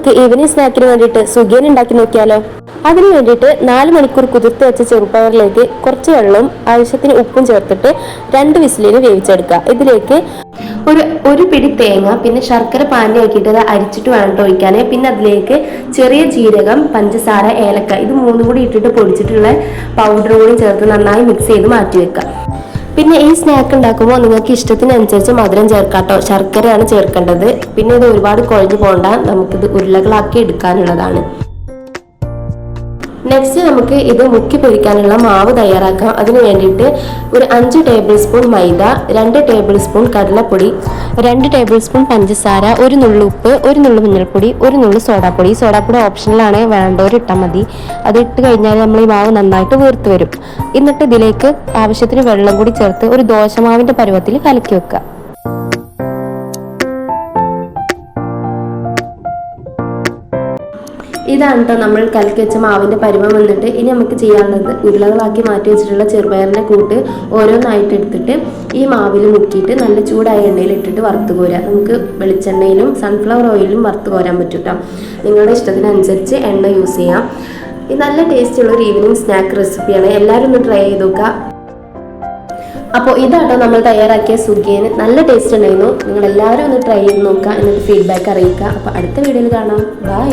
നമുക്ക് ഈവനിങ് സ്നാക്കിന് വേണ്ടിയിട്ട് സുഖിയൻ ഉണ്ടാക്കി നോക്കിയാലോ. അതിന് വേണ്ടിയിട്ട് 4 മണിക്കൂർ കുതിർത്ത് വെച്ച ചെറുപയറിലേക്ക് കുറച്ച് വെള്ളവും ആവശ്യത്തിന് ഉപ്പും ചേർത്തിട്ട് 2 വിസിലിന് വേവിച്ചെടുക്കുക. ഇതിലേക്ക് ഒരു പിടി തേങ്ങ, പിന്നെ ശർക്കര പാനിയാക്കിയിട്ട് അത് അരിച്ചിട്ട് വേണം ഒഴിക്കാൻ. പിന്നെ അതിലേക്ക് ചെറിയ ജീരകം, പഞ്ചസാര, ഏലക്ക ഇത് 3 കൂടി ഇട്ടിട്ട് പൊടിച്ചിട്ടുള്ള പൗഡർ കൂടി ചേർത്ത് നന്നായി മിക്സ് ചെയ്ത് മാറ്റി വെക്കുക. പിന്നെ ഈ സ്നാക്ക് ഉണ്ടാക്കുമ്പോൾ നിങ്ങൾക്ക് ഇഷ്ടത്തിനനുസരിച്ച് മധുരം ചേർക്കാട്ടോ. ശർക്കരയാണ് ചേർക്കേണ്ടത്. പിന്നെ ഇത് ഒരുപാട് കുഴഞ്ഞു പോകണ്ട, നമുക്കിത് ഉരുളകളാക്കി എടുക്കാനുള്ളതാണ്. നെക്സ്റ്റ് നമുക്ക് ഇത് മുക്കി പൊരിക്കാനുള്ള മാവ് തയ്യാറാക്കാം. അതിന് വേണ്ടിയിട്ട് ഒരു 5 ടേബിൾ സ്പൂൺ മൈദ, 2 ടേബിൾ സ്പൂൺ കടലപ്പൊടി, 2 ടേബിൾ സ്പൂൺ പഞ്ചസാര, 1 നുള്ളു ഉപ്പ്, 1 നുള്ളു മഞ്ഞൾപ്പൊടി, 1 നുള്ളു സോഡാപ്പൊടി. സോഡാപ്പൊടി ഓപ്ഷണലാണ്, വേണ്ടവർ ഇട്ടാൽ മതി. അത് ഇട്ട് കഴിഞ്ഞാൽ നമ്മൾ ഈ മാവ് നന്നായിട്ട് വീർത്ത് വരും. എന്നിട്ട് ഇതിലേക്ക് ആവശ്യത്തിന് വെള്ളം കൂടി ചേർത്ത് ഒരു ദോശമാവിൻ്റെ പരുവത്തിൽ കലക്കി വെക്കുക. ഇതാണ് കേട്ടോ നമ്മൾ കലക്കി വെച്ച മാവിൻ്റെ പരുവം വന്നിട്ട്. ഇനി നമുക്ക് ചെയ്യാനുള്ളത് ഉരുളകളാക്കി മാറ്റി വെച്ചിട്ടുള്ള ചെറുപയറിൻ്റെ കൂട്ട് ഓരോന്നായിട്ട് എടുത്തിട്ട് ഈ മാവിൽ മുക്കിയിട്ട് നല്ല ചൂടായ എണ്ണയിൽ ഇട്ടിട്ട് വറുത്ത് കോരുക. നമുക്ക് വെളിച്ചെണ്ണയിലും സൺഫ്ലവർ ഓയിലും വറുത്ത് കോരാൻ പറ്റും കേട്ടോ. നിങ്ങളുടെ ഇഷ്ടത്തിനനുസരിച്ച് എണ്ണ യൂസ് ചെയ്യാം. ഇത് നല്ല ടേസ്റ്റുള്ള ഒരു ഈവനിങ് സ്നാക്ക് റെസിപ്പിയാണ്. എല്ലാവരും ഒന്ന് ട്രൈ ചെയ്ത് നോക്കുക. അപ്പോൾ ഇതാട്ടോ നമ്മൾ തയ്യാറാക്കിയ സുഖിയൻ. നല്ല ടേസ്റ്റ് ഉണ്ടായിരുന്നു. നിങ്ങളെല്ലാവരും ഒന്ന് ട്രൈ ചെയ്ത് നോക്കുക, എന്നിട്ട് ഫീഡ്ബാക്ക് അറിയിക്കുക. അപ്പോൾ അടുത്ത വീഡിയോയിൽ കാണാം. ബൈ.